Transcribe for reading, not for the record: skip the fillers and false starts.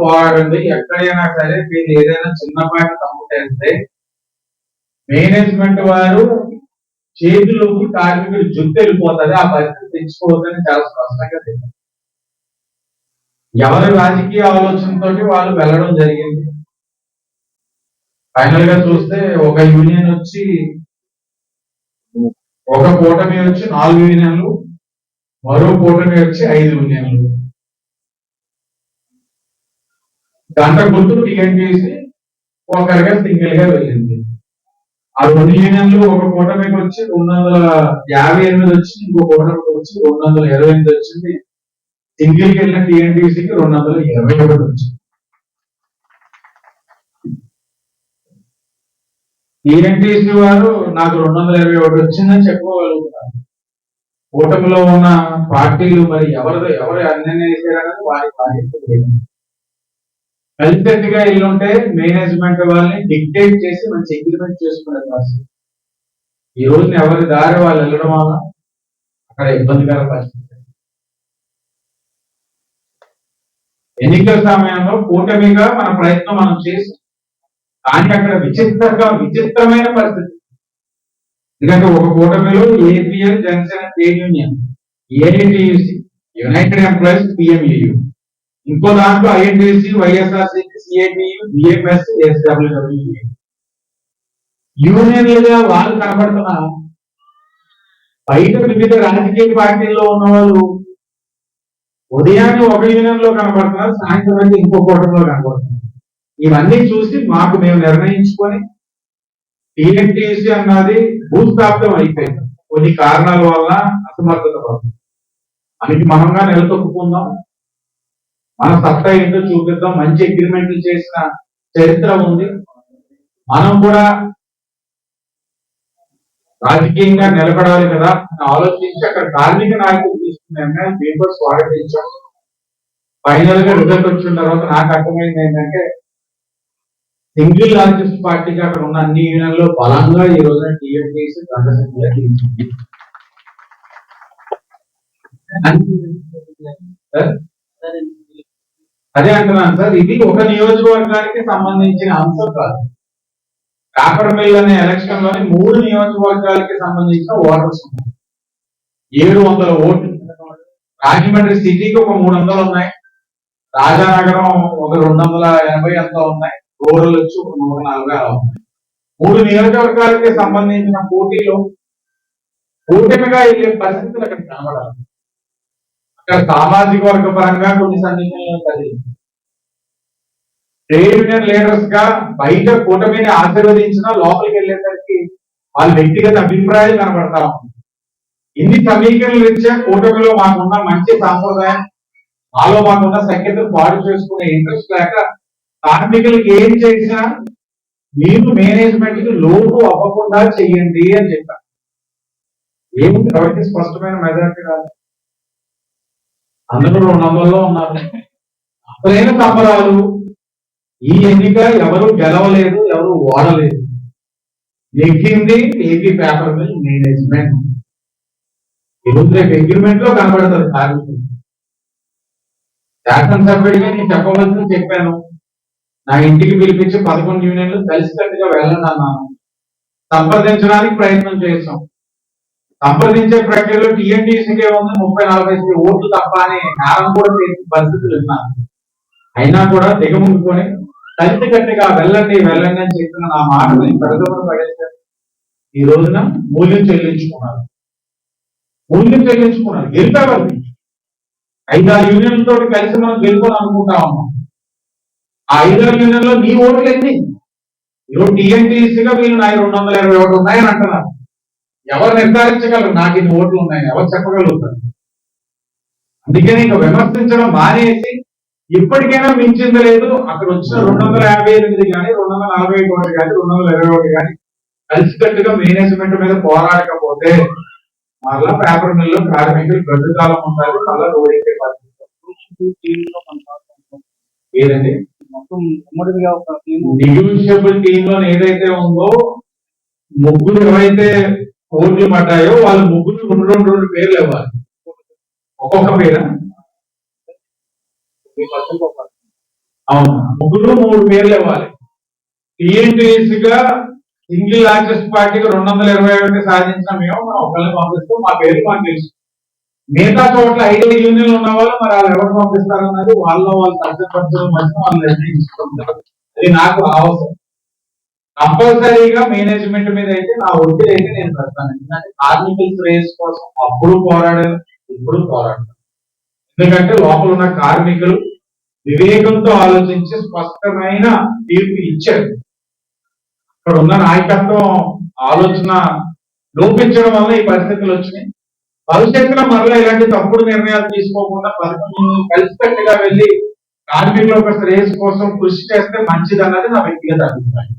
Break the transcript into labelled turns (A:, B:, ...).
A: పోరాడండి. ఎక్కడైనా సరే మీరు ఏదైనా చిన్నపాటి తప్పు చేస్తే మేనేజ్మెంట్ వారు చేతులకు కార్మికుడు జుట్టు వెళ్ళిపోతుంది, ఆ పరిస్థితి తెచ్చుకోవద్దని చాలా స్పష్టంగా తెలియదు. ఎవరి రాజకీయ ఆలోచనతో వాళ్ళు వెళ్ళడం జరిగింది. ఫైనల్ గా చూస్తే ఒక యూనియన్ వచ్చి, ఒక కూటమి వచ్చి 4 యూనియన్లు, మరో కూటమి వచ్చి 5 యూనియన్లు. గంట గుర్తు టీఎన్టీసీ ఒకరిగా సింగిల్ గా వెళ్ళింది. ఆ 2 యూనియన్లు ఒక కూటమికి వచ్చి 258 వచ్చింది, ఇంకో కూటమికి వచ్చి 228 వచ్చింది. సింగిల్ కి వెళ్ళిన టీఎన్టీసీకి 221 వచ్చింది. టీఎన్టీసీ వారు నాకు 221 వచ్చిందని చెప్పుకోగలుగుతారు. కూటమిలో ఉన్న పార్టీలు మరి ఎవరు అన్యాయం చేశారనేది వారి బాధ్యత లేదు. కలిసికట్టుగా ఇల్లుంటే మేనేజ్మెంట్ వాళ్ళని డిక్టేట్ చేసి మంచి అగ్రిమెంట్ చేసుకునేది. ఈ రోజున ఎవరి దారి వాళ్ళు వెళ్ళడం వల్ల అక్కడ ఇబ్బందికర పరిస్థితి. ఎన్నికల సమయంలో కూటమిగా మన ప్రయత్నం మనం చేసి, కానీ అక్కడ విచిత్రమైన పరిస్థితి. ఎందుకంటే ఒక కూటమిలో APL, Janasena, trade union, AITUC, united employees, PMAU, ఇంకో దాంట్లో INTUC, YSRCP, CITU, BMS, SWWA యూనియన్లుగా వాళ్ళు కనబడుతున్నారు. బయట వివిధ రాజకీయ పార్టీల్లో ఉన్న వాళ్ళు ఉదయాన్నే ఒక యూనియన్ లో కనబడుతున్నారు, సాయంత్రం అయితే ఇంకో కూటమిలో కనబడుతున్నారు. ఇవన్నీ చూసి మేము నిర్ణయించుకొని టీఎన్టీసీ అన్నది భూస్థాపితం అయిపోయింది. కొన్ని కారణాల వల్ల అసమర్థత పడుతుంది. మనకి మనంగా నిలదొక్కుందాం, మన సత్తా ఏంటో చూపిద్దాం. మంచి అగ్రిమెంట్లు చేసిన చరిత్ర ఉంది. మనం కూడా రాజకీయంగా నిలబడాలి కదా అని ఆలోచించి అక్కడ కార్మిక నాయకులు తీసుకున్న పేపర్ స్వాగతించాం. ఫైనల్ గా రిజల్ట్ వచ్చిన తర్వాత నాకు అర్థమైంది ఏంటంటే, సింగిల్ లార్జెస్ట్ పార్టీగా అక్కడ ఉన్న అన్ని యూనియన్లో బలంగా ఈ రోజున టీఎన్టీసీ అదే అంటున్నాను సార్, ఇది ఒక నియోజకవర్గానికి సంబంధించిన అంశం కాదు. పేపర్ మిల్ అనే ఎలక్షన్ లోని 3 నియోజకవర్గాలకి సంబంధించిన ఓటర్స్ ఉన్నాయి. 700 ఓట్లు. రాజమండ్రి సిటీకి ఒక 300 ఉన్నాయి, రాజానగరం ఒక 280 ఎంతో ఉన్నాయి, రూరల్ వచ్చి ఒక 140 అలా ఉన్నాయి. 3 నియోజకవర్గాలకి సంబంధించిన పోటీలో కూటమిగా వెళ్ళే పరిస్థితులు అక్కడ కనబడాలి. అక్కడ సామాజిక వర్గ పరంగా కొన్ని సన్నివేశాలు కలిగింది. ట్రేడ్ యూనియన్ లీడర్స్ గా బయట కూటమిని ఆశీర్వదించినా లోపలికి వెళ్ళేసరికి వాళ్ళ వ్యక్తిగత అభిప్రాయాలు కనబడతా ఉంది. ఇన్ని సమీకరణలు ఇచ్చే కూటమిలో మాకున్న మంచి సాంప్రదాయం, మాకున్న సఖ్యతను పాడు చేసుకునే ఇంట్రెస్ట్ లేక కార్మికులకు ఏం చేసినా మీరు మేనేజ్మెంట్ కి లోటు అవ్వకుండా చెయ్యండి అని చెప్పారు. ఏముంది కాబట్టి స్పష్టమైన మెజారిటీ కాదు. అందరూ 200లో ఉన్నారు. అసలైన సంబరాలు. ఈ ఎన్నిక ఎవరు గెలవలేదు, ఎవరు ఓడలేదు. నెగ్గింది ఏపీ పేపర్ మిల్ మేనేజ్మెంట్. ఈరోజు రేపు అగ్రిమెంట్ లో కనబడతారు కార్మికులు. శాసనసభ్యుడిగా నేను చెప్పవలసింది చెప్పాను. నా ఇంటికి పిలిపించి 11 యూనియన్లు కలిసికట్టుగా వెళ్ళండి అన్నాను. సంప్రదించడానికి ప్రయత్నం చేశాం. సంప్రదించే ప్రక్రియలో టీఎన్టీసీకే ఉంది 30-40 ఓట్లు తప్ప అని నేరం కూడా చేసిన పరిస్థితులు ఉన్నాను. అయినా కూడా దిగముందుకొని కలిసికట్టుగా వెళ్ళండి అని చెప్పిన నా మాటని పెడదమని పడేశారు. ఈ రోజున మూల్యం చెల్లించుకున్నారు. గెలిపేవారు 5-6 యూనియన్లతో కలిసి మనం గెలుపుని అనుకుంటా ఉన్నాం. ఆ 5-6 యూనియన్లో నీ ఓట్లు ఎన్ని? ఈరోజు టీఎన్టీసీగా వీళ్ళు నాకు 221 ఉన్నాయని అంటున్నారు. ఎవరు నిర్ధారించగలరు నాకు ఇన్ని ఓట్లు ఉన్నాయని? ఎవరు చెప్పగలుగుతారు? అందుకని ఇంకా విమర్శించడం మానేసి ఇప్పటికైనా మించింది లేదు. అక్కడ వచ్చిన 258 కానీ 241 కానీ 221 కానీ కలిసికట్టుగా మేనేజ్మెంట్ మీద పోరాడకపోతే మళ్ళా పేపర్ మిల్లో కార్మికులు గడ్డు కాలం ఉండాలి, మళ్ళా రోడ్డే ఏదండి నెగోషియబుల్ టీమ్ లో ఏదైతే ఉందో ముగ్గురు ఎవరైతే ఓట్లు పడ్డాయో వాళ్ళు ముగ్గురు 2 పేర్లు ఇవ్వాలి. ఒక్కొక్క పేరు అవును, ముగ్గురు 3 పేర్లు ఇవ్వాలి. టీఎన్టీఎస్ గా సింగిల్ లార్జెస్ట్ పార్టీకి 221 సాధించిన మేము మనం ఒకరిని పంపిస్తూ మా పేరు మాకు తెలుసు. మిగతా చోట్ల 5 యూనియన్లు ఉన్న వాళ్ళు మరి వాళ్ళు ఎవరు పంపిస్తారన్నది వాళ్ళు సభ్యపక్షుల మధ్య వాళ్ళు నిర్ణయించుకుంటారు. అది నాకు అవసరం. కంపల్సరీగా మేనేజ్మెంట్ మీద అయితే నా ఒత్తిడి అయితే నేను పెడతాను. ఎందుకంటే కార్మికుల శ్రేయస్ కోసం అప్పుడు పోరాడాను, ఇప్పుడు పోరాడతాను. ఎందుకంటే లోపల ఉన్న కార్మికులు వివేకంతో ఆలోచించి స్పష్టమైన తీర్పు ఇచ్చారు. ఇక్కడ ఉన్న నాయకత్వం ఆలోచన లోపించడం వల్ల ఈ పరిస్థితులు వచ్చినాయి. భవిష్యత్తులో మరలా ఇలాంటి తప్పుడు నిర్ణయాలు తీసుకోకుండా కలిసికట్టుగా వెళ్ళి కార్మికుల యొక్క శ్రేయస్సు కోసం కృషి చేస్తే మంచిది అన్నది నా వ్యక్తిగత అభిప్రాయం.